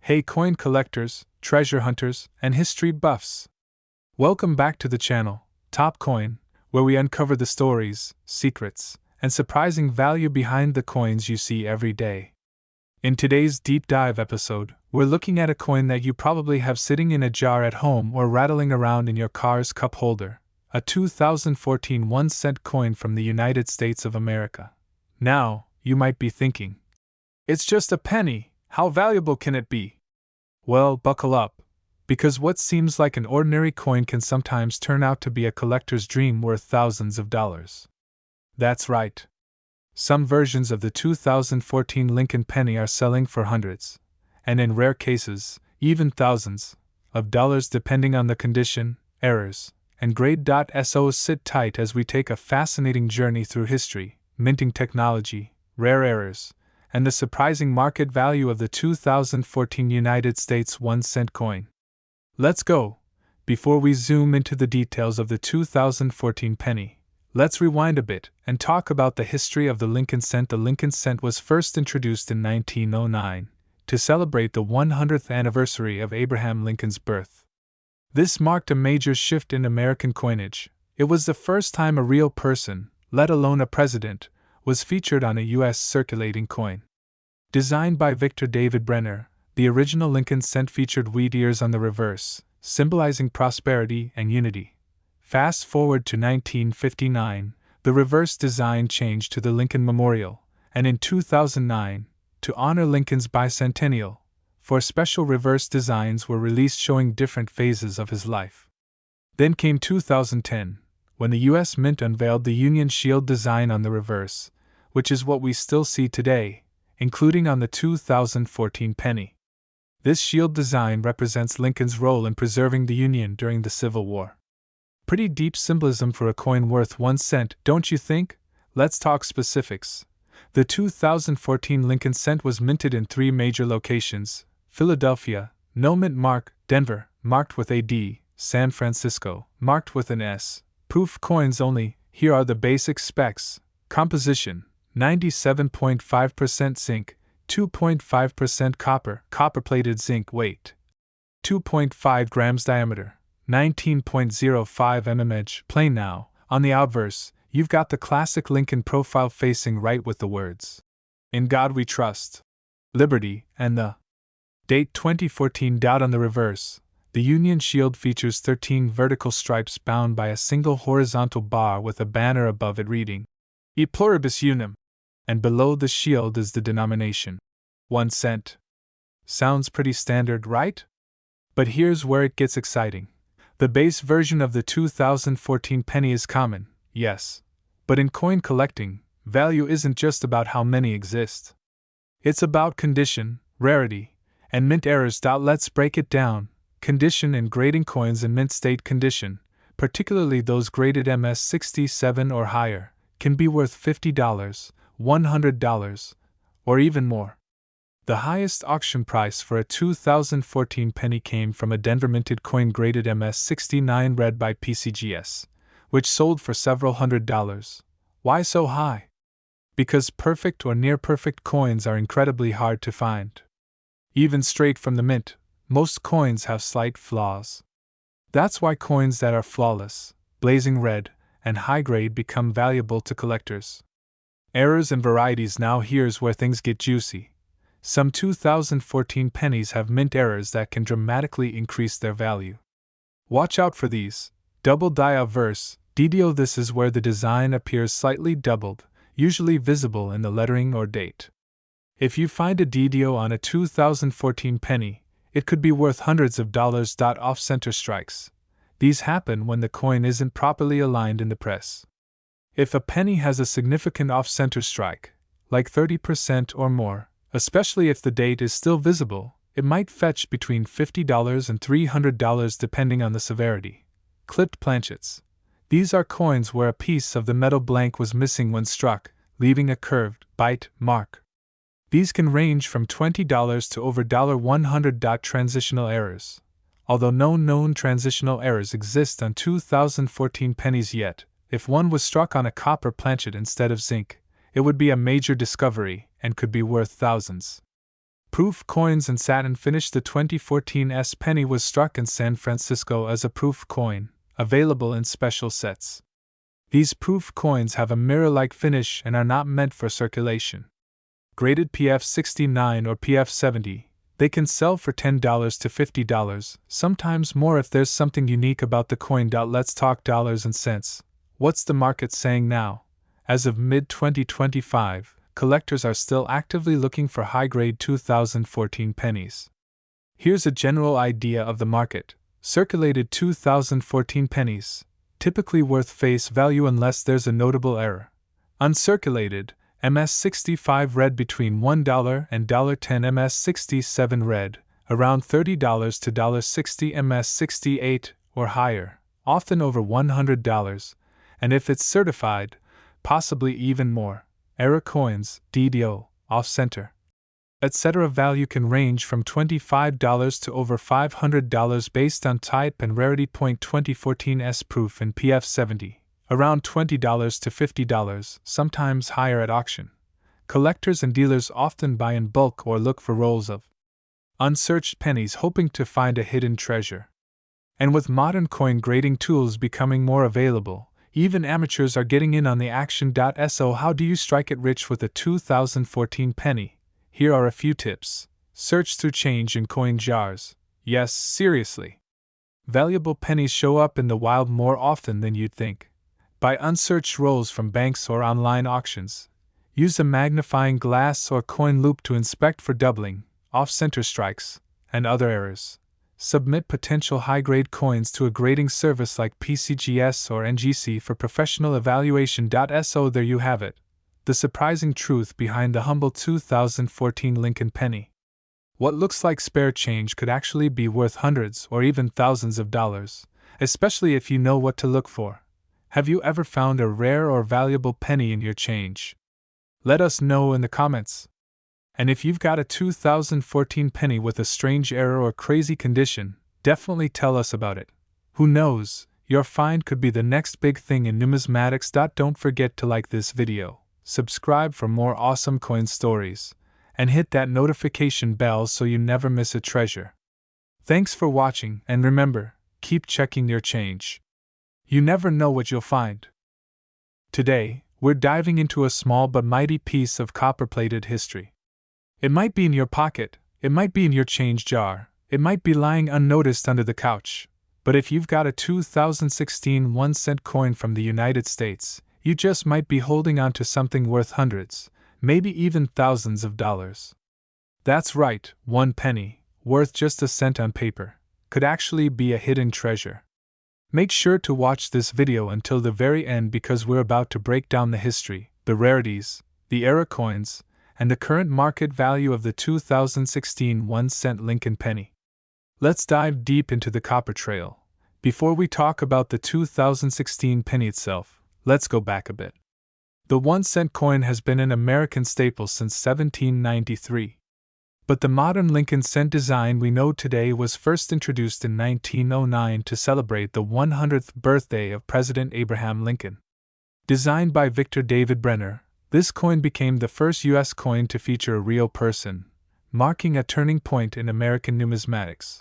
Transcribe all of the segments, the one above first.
Hey coin collectors, treasure hunters, and history buffs! Welcome back to the channel, Top Coin, where we uncover the stories, secrets, and surprising value behind the coins you see every day. In today's deep dive episode, we're looking at a coin that you probably have sitting in a jar at home or rattling around in your car's cup holder, a 2014 1-cent coin from the United States of America. Now, you might be thinking, it's just a penny, how valuable can it be? Well, buckle up, because what seems like an ordinary coin can sometimes turn out to be a collector's dream worth thousands of dollars. That's right. Some versions of the 2014 Lincoln penny are selling for hundreds, and in rare cases, even thousands, of dollars depending on the condition, errors, and grade. So sit tight as we take a fascinating journey through history, minting technology, rare errors, and the surprising market value of the 2014 United States 1-cent coin. Let's go! Before we zoom into the details of the 2014 penny, let's rewind a bit and talk about the history of the Lincoln cent. The Lincoln cent was first introduced in 1909 to celebrate the 100th anniversary of Abraham Lincoln's birth. This marked a major shift in American coinage. It was the first time a real person, let alone a president, was featured on a U.S. circulating coin. Designed by Victor David Brenner, the original Lincoln cent featured wheat ears on the reverse, symbolizing prosperity and unity. Fast forward to 1959, the reverse design changed to the Lincoln Memorial, and in 2009, to honor Lincoln's bicentennial, four special reverse designs were released showing different phases of his life. Then came 2010, when the U.S. Mint unveiled the Union Shield design on the reverse, which is what we still see today, including on the 2014 penny. This shield design represents Lincoln's role in preserving the Union during the Civil War. Pretty deep symbolism for a coin worth 1 cent, don't you think? Let's talk specifics. The 2014 Lincoln cent was minted in 3 major locations: Philadelphia, no mint mark; Denver, marked with a D; San Francisco, marked with an S. Proof coins only. Here are the basic specs. Composition: 97.5% zinc, 2.5% copper, copper-plated zinc. Weight: 2.5 grams. Diameter: 19.05 mm. Edge: plain. Now, on the obverse, you've got the classic Lincoln profile facing right with the words, "In God We Trust," "Liberty," and the date 2014. On the reverse, the Union Shield features 13 vertical stripes bound by a single horizontal bar with a banner above it reading, "E Pluribus Unum," and below the shield is the denomination, 1 cent. Sounds pretty standard, right? But here's where it gets exciting. The base version of the 2014 penny is common, yes, but in coin collecting, value isn't just about how many exist. It's about condition, rarity, and mint errors. Let's break it down. Condition and grading: coins in mint state condition, particularly those graded MS-67 or higher, can be worth $50, $100, or even more. The highest auction price for a 2014 penny came from a Denver minted coin graded MS-69 read by PCGS, which sold for several $100s. Why so high? Because perfect or near-perfect coins are incredibly hard to find. Even straight from the mint, most coins have slight flaws. That's why coins that are flawless, blazing red, and high-grade become valuable to collectors. Errors and varieties. Now here's where things get juicy. Some 2014 pennies have mint errors that can dramatically increase their value. Watch out for these. Double die obverse, DDO. This is where the design appears slightly doubled, usually visible in the lettering or date. If you find a DDO on a 2014 penny, it could be worth hundreds of dollars. Off-center strikes. These happen when the coin isn't properly aligned in the press. If a penny has a significant off-center strike, like 30% or more, especially if the date is still visible, it might fetch between $50 and $300 depending on the severity. Clipped planchets. These are coins where a piece of the metal blank was missing when struck, leaving a curved, bite mark. These can range from $20 to over $100. Transitional errors. Although no known transitional errors exist on 2014 pennies yet, if one was struck on a copper planchet instead of zinc, it would be a major discovery and could be worth thousands. Proof coins and satin finished. The 2014 S penny was struck in San Francisco as a proof coin, available in special sets. These proof coins have a mirror-like finish and are not meant for circulation. Graded PF69 or PF70, they can sell for $10 to $50, sometimes more if there's something unique about the coin. Let's talk dollars and cents. What's the market saying now? As of mid-2025, collectors are still actively looking for high-grade 2014 pennies. Here's a general idea of the market. Circulated 2014 pennies, typically worth face value unless there's a notable error. Uncirculated, MS65 red between $1 and $10. MS67 red, around $30 to $60. MS68 or higher, often over $100, and if it's certified, possibly even more. Error coins, DDO, off-center, etc. Value can range from $25 to over $500 based on type and rarity. 2014 S proof and PF70, around $20 to $50, sometimes higher at auction. Collectors and dealers often buy in bulk or look for rolls of unsearched pennies hoping to find a hidden treasure. And with modern coin grading tools becoming more available, even amateurs are getting in on the action. So how do you strike it rich with a 2014 penny? Here are a few tips. Search through change in coin jars. Yes, seriously. Valuable pennies show up in the wild more often than you'd think. Buy unsearched rolls from banks or online auctions. Use a magnifying glass or coin loop to inspect for doubling, off-center strikes, and other errors. Submit potential high-grade coins to a grading service like PCGS or NGC for professional evaluation. So there you have it. The surprising truth behind the humble 2014 Lincoln penny. What looks like spare change could actually be worth hundreds or even thousands of dollars, especially if you know what to look for. Have you ever found a rare or valuable penny in your change? Let us know in the comments. And if you've got a 2014 penny with a strange error or crazy condition, definitely tell us about it. Who knows, your find could be the next big thing in numismatics. Don't forget to like this video, subscribe for more awesome coin stories, and hit that notification bell so you never miss a treasure. Thanks for watching, and remember, keep checking your change. You never know what you'll find. Today, we're diving into a small but mighty piece of copper-plated history. It might be in your pocket, it might be in your change jar, it might be lying unnoticed under the couch, but if you've got a 2016 1-cent coin from the United States, you just might be holding on to something worth hundreds, maybe even thousands of dollars. That's right, 1 penny, worth just a cent on paper, could actually be a hidden treasure. Make sure to watch this video until the very end because we're about to break down the history, the rarities, the era coins, and the current market value of the 2016 1-cent Lincoln penny. Let's dive deep into the copper trail. Before we talk about the 2016 penny itself, let's go back a bit. The 1-cent coin has been an American staple since 1793. But the modern Lincoln cent design we know today was first introduced in 1909 to celebrate the 100th birthday of President Abraham Lincoln. Designed by Victor David Brenner, this coin became the first U.S. coin to feature a real person, marking a turning point in American numismatics.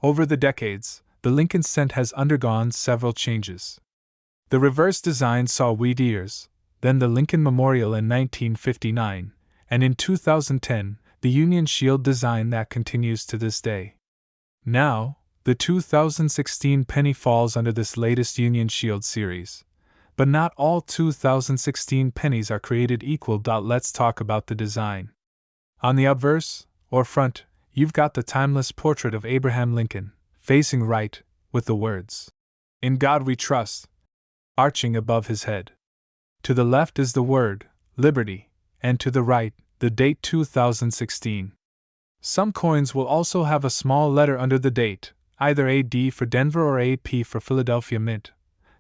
Over the decades, the Lincoln cent has undergone several changes. The reverse design saw wheat ears, then the Lincoln Memorial in 1959, and in 2010, the Union Shield design that continues to this day. Now, the 2016 penny falls under this latest Union Shield series. But not all 2016 pennies are created equal. Let's talk about the design. On the obverse, or front, you've got the timeless portrait of Abraham Lincoln, facing right, with the words, "In God We Trust," arching above his head. To the left is the word, Liberty, and to the right, the date 2016. Some coins will also have a small letter under the date, either AD for Denver or AP for Philadelphia Mint.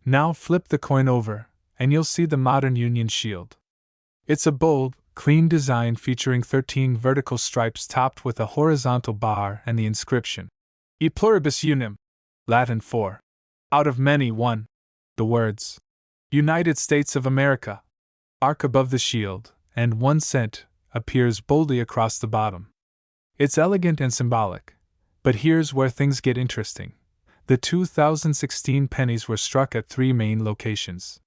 Now flip the coin over, and you'll see the modern Union Shield. It's a bold, clean design featuring 13 vertical stripes topped with a horizontal bar and the inscription, E pluribus unum, Latin for, out of many one. The words, United States of America, arc above the shield, and 1 cent appears boldly across the bottom. It's elegant and symbolic. But here's where things get interesting. The 2016 pennies were struck at 3 main locations.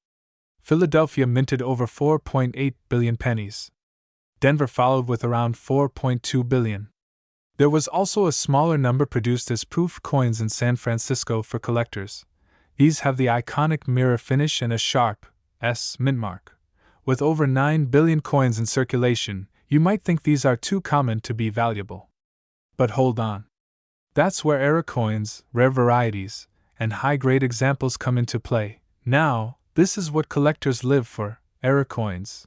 Philadelphia minted over 4.8 billion pennies. Denver followed with around 4.2 billion. There was also a smaller number produced as proof coins in San Francisco for collectors. These have the iconic mirror finish and a sharp S mint mark. With over 9 billion coins in circulation, you might think these are too common to be valuable. But hold on. That's where error coins, rare varieties, and high-grade examples come into play. Now, this is what collectors live for: error coins.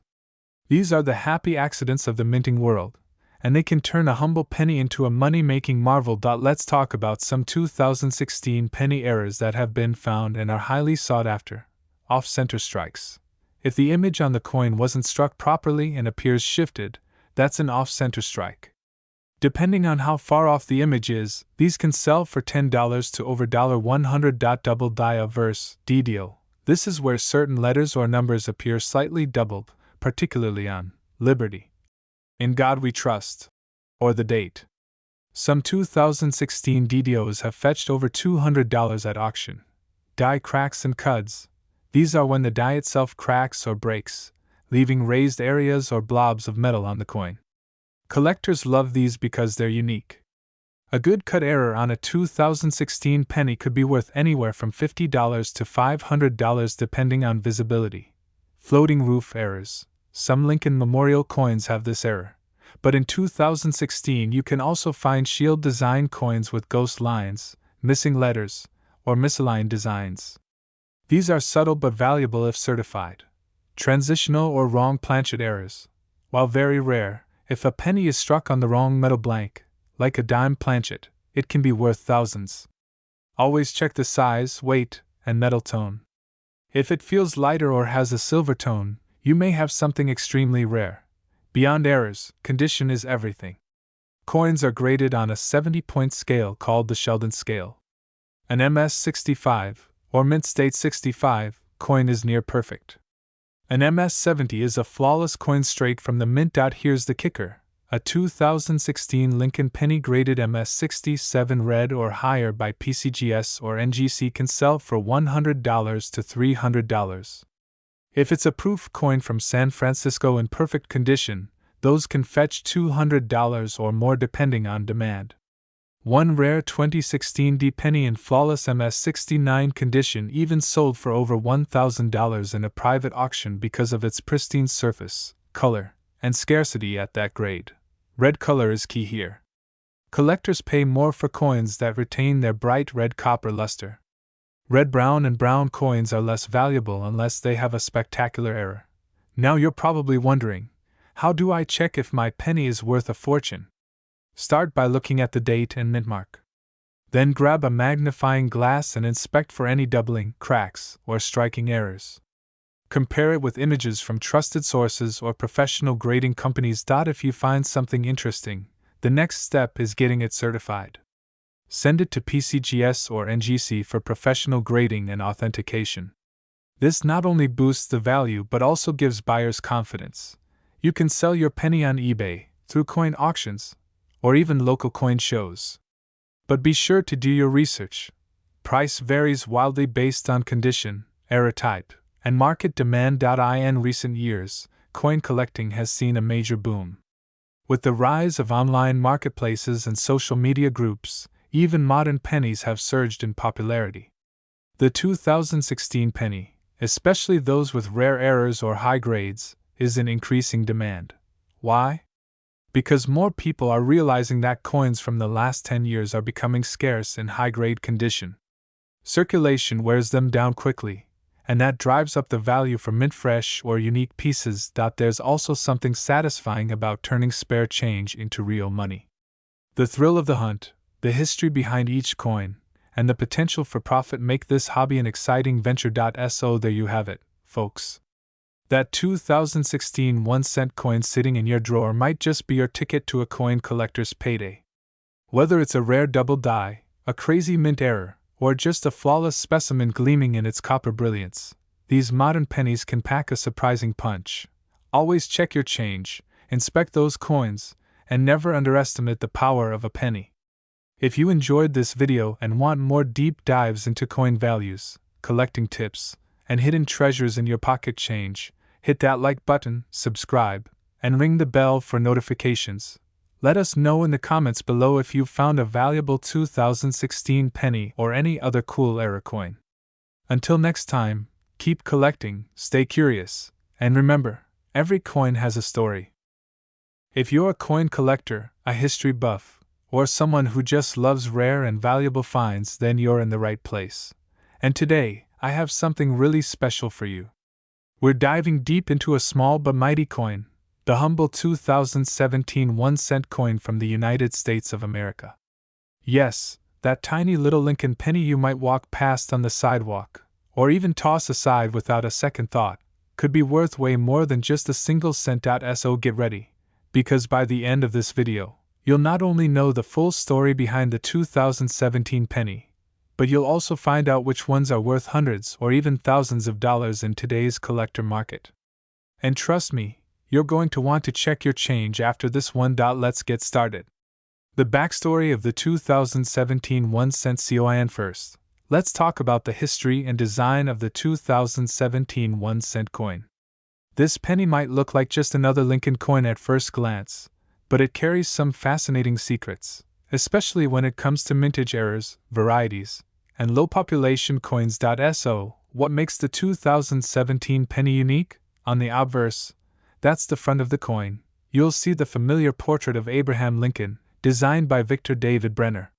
These are the happy accidents of the minting world, and they can turn a humble penny into a money-making marvel. Let's talk about some 2016 penny errors that have been found and are highly sought after. Off-center strikes. If the image on the coin wasn't struck properly and appears shifted, that's an off-center strike. Depending on how far off the image is, these can sell for $10 to over $100. Double die verse D deal. This is where certain letters or numbers appear slightly doubled, particularly on Liberty, In God We Trust, or the date. Some 2016 DDOs have fetched over $200 at auction. Die cracks and cuds. These are when the die itself cracks or breaks, leaving raised areas or blobs of metal on the coin. Collectors love these because they're unique. A good cut error on a 2016 penny could be worth anywhere from $50 to $500 depending on visibility. Floating roof errors. Some Lincoln Memorial coins have this error. But in 2016 you can also find shield design coins with ghost lines, missing letters, or misaligned designs. These are subtle but valuable if certified. Transitional or wrong planchet errors. While very rare, if a penny is struck on the wrong metal blank, like a dime planchet, it can be worth thousands. Always check the size, weight, and metal tone. If it feels lighter or has a silver tone, you may have something extremely rare. Beyond errors, condition is everything. Coins are graded on a 70-point scale called the Sheldon scale. An MS-65, or Mint State 65, coin is near perfect. An MS-70 is a flawless coin straight from the mint. Here's the kicker. A 2016 Lincoln penny graded MS-67 red or higher by PCGS or NGC can sell for $100 to $300. If it's a proof coin from San Francisco in perfect condition, those can fetch $200 or more depending on demand. One rare 2016 D penny in flawless MS-69 condition even sold for over $1,000 in a private auction because of its pristine surface, color, and scarcity at that grade. Red color is key here. Collectors pay more for coins that retain their bright red copper luster. Red, brown, and brown coins are less valuable unless they have a spectacular error. Now you're probably wondering, how do I check if my penny is worth a fortune? Start by looking at the date and mint mark. Then grab a magnifying glass and inspect for any doubling, cracks, or striking errors. Compare it with images from trusted sources or professional grading companies. If you find something interesting, the next step is getting it certified. Send it to PCGS or NGC for professional grading and authentication. This not only boosts the value but also gives buyers confidence. You can sell your penny on eBay, through coin auctions, or even local coin shows. But be sure to do your research. Price varies wildly based on condition, error type, and market demand. In recent years, coin collecting has seen a major boom. With the rise of online marketplaces and social media groups, even modern pennies have surged in popularity. The 2016 penny, especially those with rare errors or high grades, is in increasing demand. Why? Because more people are realizing that coins from the last 10 years are becoming scarce in high-grade condition. Circulation wears them down quickly, and that drives up the value for mint-fresh or unique pieces. There's also something satisfying about turning spare change into real money. The thrill of the hunt, the history behind each coin, and the potential for profit make this hobby an exciting venture. So there you have it, folks. That 2016 1-cent coin sitting in your drawer might just be your ticket to a coin collector's payday. Whether it's a rare double die, a crazy mint error, or just a flawless specimen gleaming in its copper brilliance, these modern pennies can pack a surprising punch. Always check your change, inspect those coins, and never underestimate the power of a penny. If you enjoyed this video and want more deep dives into coin values, collecting tips, and hidden treasures in your pocket change, hit that like button, subscribe, and ring the bell for notifications. Let us know in the comments below if you've found a valuable 2016 penny or any other cool era coin. Until next time, keep collecting, stay curious, and remember, every coin has a story. If you're a coin collector, a history buff, or someone who just loves rare and valuable finds, then you're in the right place. And today, I have something really special for you. We're diving deep into a small but mighty coin, the humble 2017 1-cent coin from the United States of America. Yes, that tiny little Lincoln penny you might walk past on the sidewalk, or even toss aside without a second thought, could be worth way more than just a single cent. So get ready, because by the end of this video, you'll not only know the full story behind the 2017 penny, but you'll also find out which ones are worth hundreds or even thousands of dollars in today's collector market. And trust me, you're going to want to check your change after this one. Let's get started. The backstory of the 2017 1-cent coin. First, let's talk about the history and design of the 2017 1-cent coin. This penny might look like just another Lincoln coin at first glance, but it carries some fascinating secrets, especially when it comes to mintage errors, varieties, and low population coins. So, what makes the 2017 penny unique? On the obverse, that's the front of the coin, you'll see the familiar portrait of Abraham Lincoln, designed by Victor David Brenner.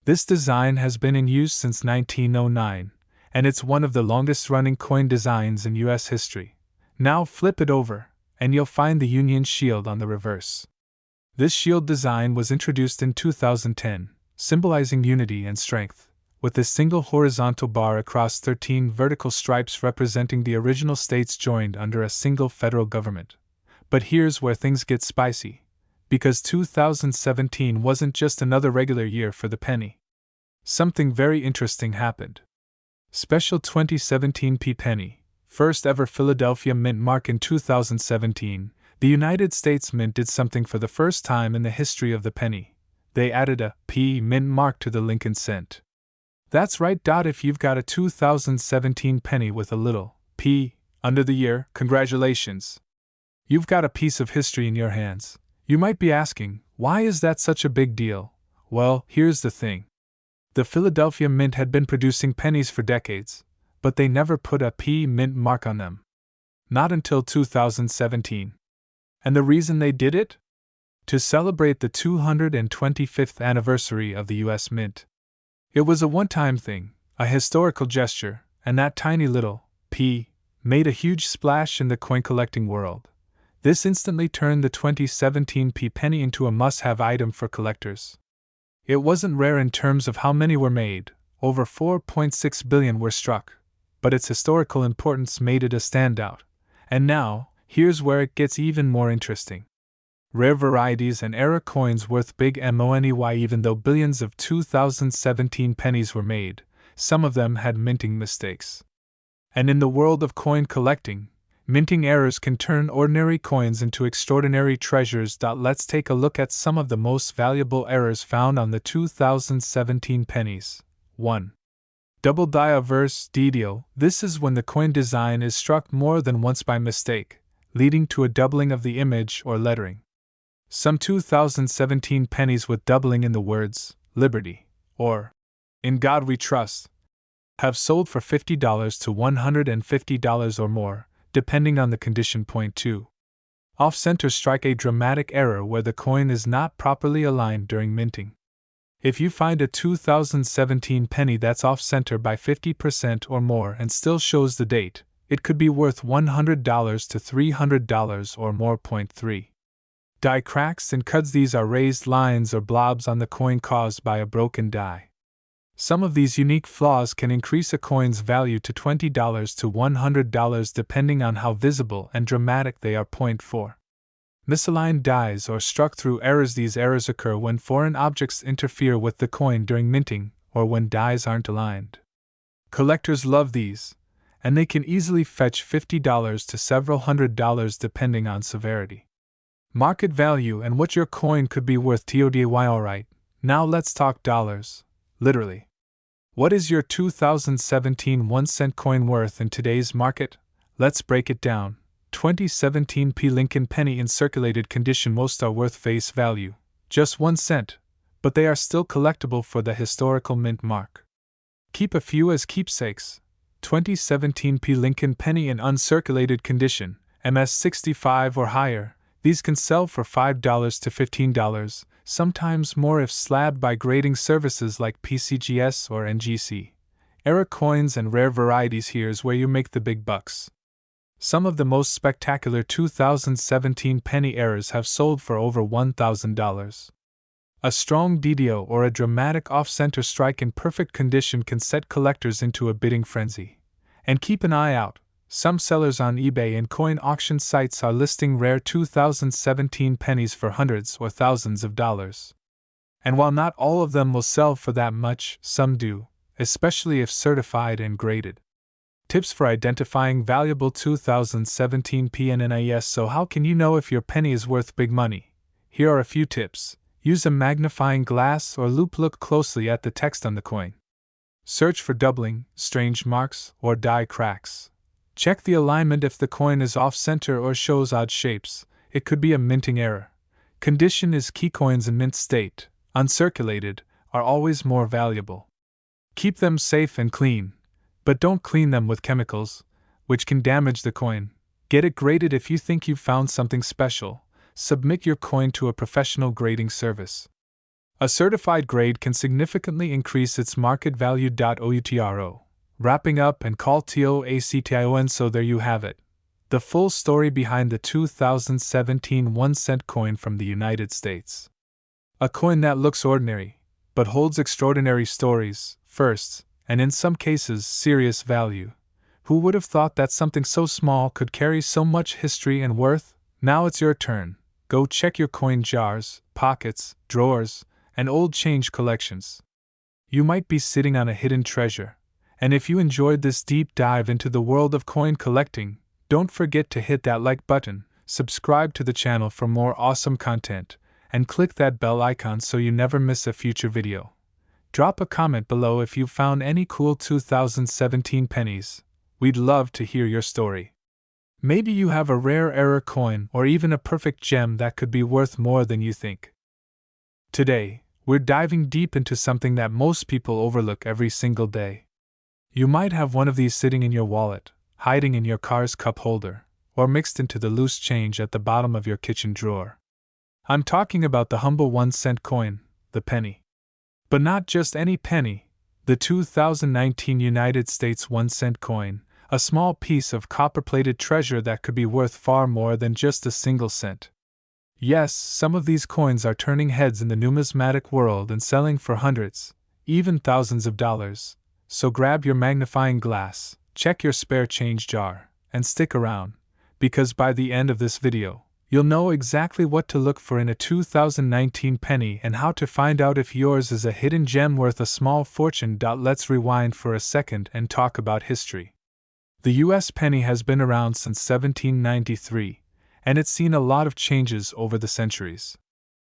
This design has been in use since 1909, and it's one of the longest-running coin designs in U.S. history. Now flip it over, and you'll find the Union shield on the reverse. This shield design was introduced in 2010, symbolizing unity and strength, with a single horizontal bar across 13 vertical stripes representing the original states joined under a single federal government. But here's where things get spicy, because 2017 wasn't just another regular year for the penny. Something very interesting happened. Special 2017 penny, first ever Philadelphia Mint mark. In 2017, the United States Mint did something for the first time in the history of the penny. They added a P Mint mark to the Lincoln cent. That's right. If you've got a 2017 penny with a little P under the year, congratulations. You've got a piece of history in your hands. You might be asking, why is that such a big deal? Well, here's the thing. The Philadelphia Mint had been producing pennies for decades, but they never put a P Mint mark on them. Not until 2017. And the reason they did it? To celebrate the 225th anniversary of the U.S. Mint. It was a one-time thing, a historical gesture, and that tiny little P made a huge splash in the coin collecting world. This instantly turned the 2017 penny into a must-have item for collectors. It wasn't rare in terms of how many were made, over 4.6 billion were struck, but its historical importance made it a standout. And now, here's where it gets even more interesting. Rare varieties and era coins worth big money. Even though billions of 2017 pennies were made, some of them had minting mistakes. And in the world of coin collecting, minting errors can turn ordinary coins into extraordinary treasures. Let's take a look at some of the most valuable errors found on the 2017 pennies. 1. Double die averse deal. This is when the coin design is struck more than once by mistake, leading to a doubling of the image or lettering. Some 2017 pennies with doubling in the words, Liberty, or In God We Trust, have sold for $50 to $150 or more, depending on the condition. Point 2. Off-center strike. A dramatic error where the coin is not properly aligned during minting. If you find a 2017 penny that's off-center by 50% or more and still shows the date, it could be worth $100 to $300 or more. Point 3. Die cracks and cuts. These are raised lines or blobs on the coin caused by a broken die. Some of these unique flaws can increase a coin's value to $20 to $100 depending on how visible and dramatic they are. Point 4. Misaligned dies or struck through errors. These errors occur when foreign objects interfere with the coin during minting or when dies aren't aligned. Collectors love these, and they can easily fetch $50 to several $100 depending on severity. Market value and what your coin could be worth. TODY. Alright, now let's talk dollars. Literally. What is your 2017 1-cent coin worth in today's market? Let's break it down. 2017 Lincoln penny in circulated condition. Most are worth face value, just 1 cent, but they are still collectible for the historical mint mark. Keep a few as keepsakes. 2017 Lincoln penny in uncirculated condition, MS 65 or higher. These can sell for $5 to $15, sometimes more if slabbed by grading services like PCGS or NGC. Era coins and rare varieties. Here's where you make the big bucks. Some of the most spectacular 2017 penny eras have sold for over $1,000. A strong DDO or a dramatic off-center strike in perfect condition can set collectors into a bidding frenzy. And keep an eye out. Some sellers on eBay and coin auction sites are listing rare 2017 pennies for hundreds or thousands of dollars. And while not all of them will sell for that much, some do, especially if certified and graded. Tips for identifying valuable 2017 PNNIS. So how can you know if your penny is worth big money? Here are a few tips. Use a magnifying glass or loupe. Look closely at the text on the coin. Search for doubling, strange marks, or die cracks. Check the alignment. If the coin is off-center or shows odd shapes, it could be a minting error. Condition is key. Coins in mint state, uncirculated, are always more valuable. Keep them safe and clean, but don't clean them with chemicals, which can damage the coin. Get it graded. If you think you've found something special, submit your coin to a professional grading service. A certified grade can significantly increase its market value. OUTRO. Wrapping up and call TOACTION. So there you have it. The full story behind the 2017 1-cent coin from the United States. A coin that looks ordinary, but holds extraordinary stories, firsts, and in some cases serious value. Who would have thought that something so small could carry so much history and worth? Now it's your turn. Go check your coin jars, pockets, drawers, and old change collections. You might be sitting on a hidden treasure. And if you enjoyed this deep dive into the world of coin collecting, don't forget to hit that like button, subscribe to the channel for more awesome content, and click that bell icon so you never miss a future video. Drop a comment below if you found any cool 2017 pennies. We'd love to hear your story. Maybe you have a rare error coin or even a perfect gem that could be worth more than you think. Today, we're diving deep into something that most people overlook every single day. You might have one of these sitting in your wallet, hiding in your car's cup holder, or mixed into the loose change at the bottom of your kitchen drawer. I'm talking about the humble 1-cent coin, the penny. But not just any penny. The 2019 United States 1-cent coin, a small piece of copper-plated treasure that could be worth far more than just a single cent. Yes, some of these coins are turning heads in the numismatic world and selling for hundreds, even thousands of dollars. So grab your magnifying glass, check your spare change jar, and stick around, because by the end of this video, you'll know exactly what to look for in a 2019 penny and how to find out if yours is a hidden gem worth a small fortune. Let's rewind for a second and talk about history. The US penny has been around since 1793, and it's seen a lot of changes over the centuries.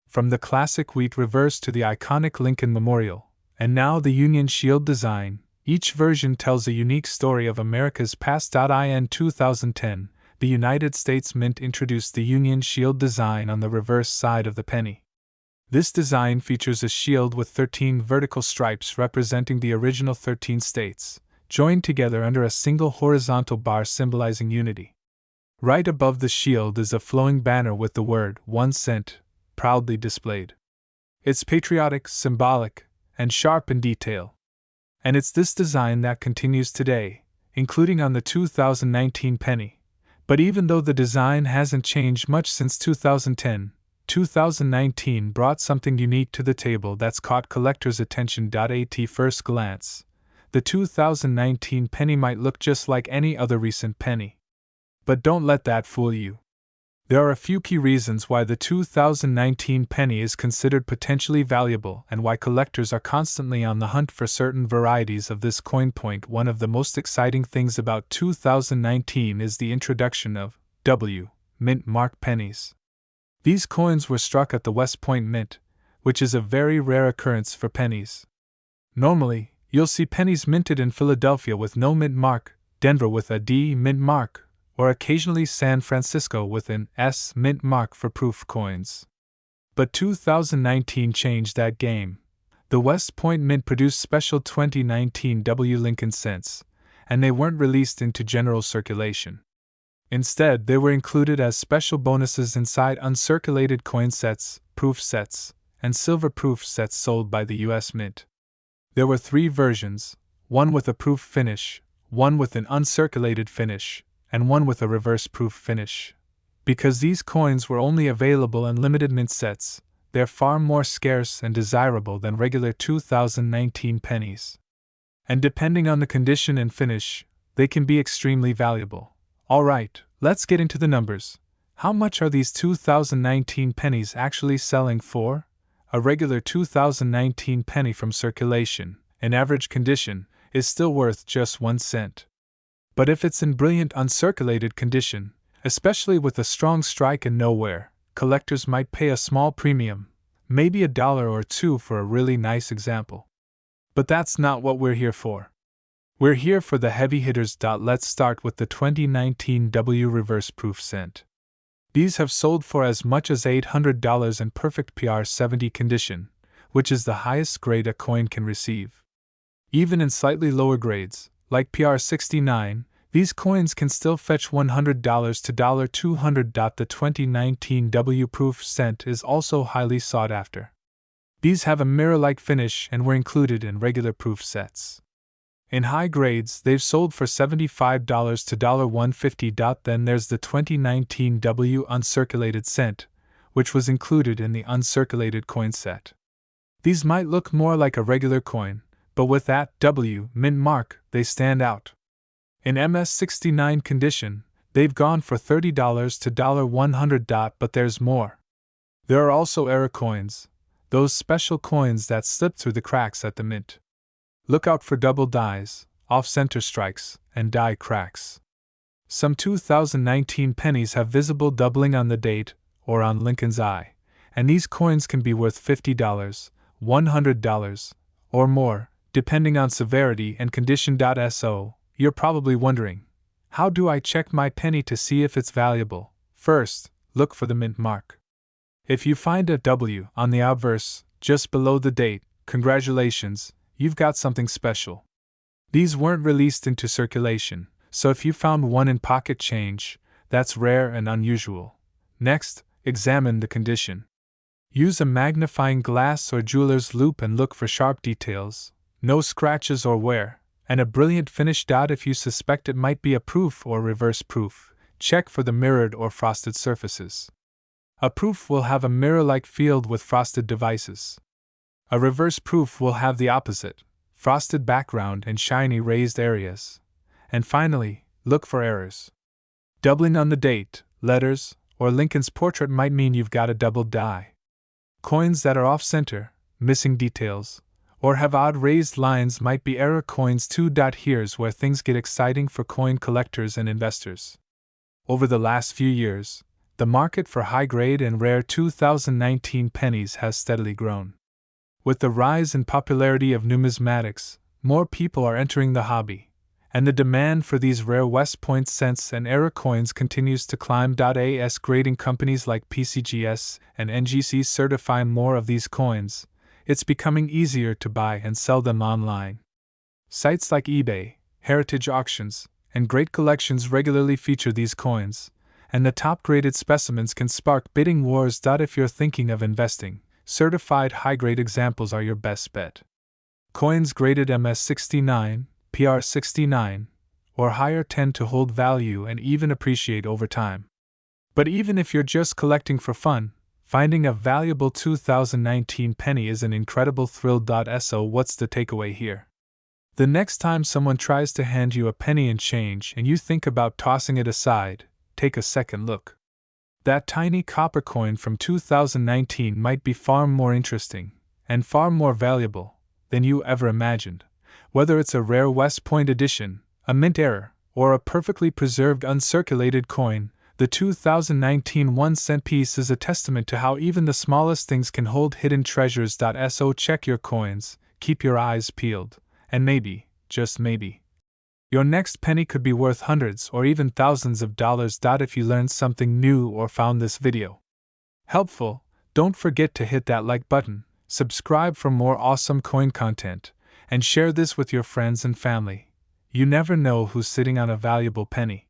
From the classic wheat reverse to the iconic Lincoln Memorial, and now the Union Shield design, each version tells a unique story of America's past. In 2010, the United States Mint introduced the Union Shield design on the reverse side of the penny. This design features a shield with 13 vertical stripes representing the original 13 states, joined together under a single horizontal bar symbolizing unity. Right above the shield is a flowing banner with the word 1 cent proudly displayed. It's patriotic, symbolic, and sharp in detail. And it's this design that continues today, including on the 2019 penny. But even though the design hasn't changed much since 2010, 2019 brought something unique to the table that's caught collectors' attention. At first glance, the 2019 penny might look just like any other recent penny. But don't let that fool you. There are a few key reasons why the 2019 penny is considered potentially valuable and why collectors are constantly on the hunt for certain varieties of this coin. One of the most exciting things about 2019 is the introduction of W mint mark pennies. These coins were struck at the West Point Mint, which is a very rare occurrence for pennies. Normally, you'll see pennies minted in Philadelphia with no mint mark, Denver with a D mint mark, or occasionally San Francisco with an S mint mark for proof coins. But 2019 changed that game. The West Point Mint produced special 2019 W. Lincoln cents, and they weren't released into general circulation. Instead, they were included as special bonuses inside uncirculated coin sets, proof sets, and silver proof sets sold by the U.S. Mint. There were 3 versions, one with a proof finish, one with an uncirculated finish, and one with a reverse proof finish. Because these coins were only available in limited mint sets, they're far more scarce and desirable than regular 2019 pennies. And depending on the condition and finish, they can be extremely valuable. Alright, let's get into the numbers. How much are these 2019 pennies actually selling for? A regular 2019 penny from circulation, in average condition, is still worth just 1 cent. But if it's in brilliant uncirculated condition, especially with a strong strike and no wear, collectors might pay a small premium, maybe $1 or $2 for a really nice example. But that's not what we're here for. We're here for the heavy hitters. Let's start with the 2019 W reverse proof cent. These have sold for as much as $800 in perfect PR70 condition, which is the highest grade a coin can receive. Even in slightly lower grades, like PR69, these coins can still fetch $100 to $200. The 2019 W proof cent is also highly sought after. These have a mirror-like finish and were included in regular proof sets. In high grades, they've sold for $75 to $150. Then there's the 2019 W uncirculated cent, which was included in the uncirculated coin set. These might look more like a regular coin, but with that W mint mark, they stand out. In MS69 condition, they've gone for $30 to $100. But there's more. There are also error coins, those special coins that slip through the cracks at the mint. Look out for double dies, off-center strikes, and die cracks. Some 2019 pennies have visible doubling on the date or on Lincoln's eye, and these coins can be worth $50, $100, or more, depending on severity and condition. So, you're probably wondering, how do I check my penny to see if it's valuable? First, look for the mint mark. If you find a W on the obverse, just below the date, congratulations, you've got something special. These weren't released into circulation, so if you found one in pocket change, that's rare and unusual. Next, examine the condition. Use a magnifying glass or jeweler's loupe and look for sharp details, no scratches or wear, and a brilliant finish. If you suspect it might be a proof or reverse proof, check for the mirrored or frosted surfaces. A proof will have a mirror-like field with frosted devices. A reverse proof will have the opposite, frosted background and shiny raised areas. And finally, look for errors. Doubling on the date, letters, or Lincoln's portrait might mean you've got a doubled die. Coins that are off-center, missing details, or have odd raised lines might be error coins too. Here's where things get exciting for coin collectors and investors. Over the last few years, the market for high-grade and rare 2019 pennies has steadily grown. With the rise in popularity of numismatics, more people are entering the hobby, and the demand for these rare West Point cents and error coins continues to climb. As grading companies like PCGS and NGC certify more of these coins, it's becoming easier to buy and sell them online. Sites like eBay, Heritage Auctions, and Great Collections regularly feature these coins, and the top-graded specimens can spark bidding wars. If you're thinking of investing, certified high-grade examples are your best bet. Coins graded MS69, PR69, or higher tend to hold value and even appreciate over time. But even if you're just collecting for fun, finding a valuable 2019 penny is an incredible thrill. So what's the takeaway here? The next time someone tries to hand you a penny and change and you think about tossing it aside, take a second look. That tiny copper coin from 2019 might be far more interesting, and far more valuable, than you ever imagined. Whether it's a rare West Point edition, a mint error, or a perfectly preserved uncirculated coin, The 2019 1-cent piece is a testament to how even the smallest things can hold hidden treasures. So check your coins, keep your eyes peeled, and maybe, just maybe, your next penny could be worth hundreds or even thousands of dollars. If you learned something new or found this video helpful, don't forget to hit that like button, subscribe for more awesome coin content, and share this with your friends and family. You never know who's sitting on a valuable penny.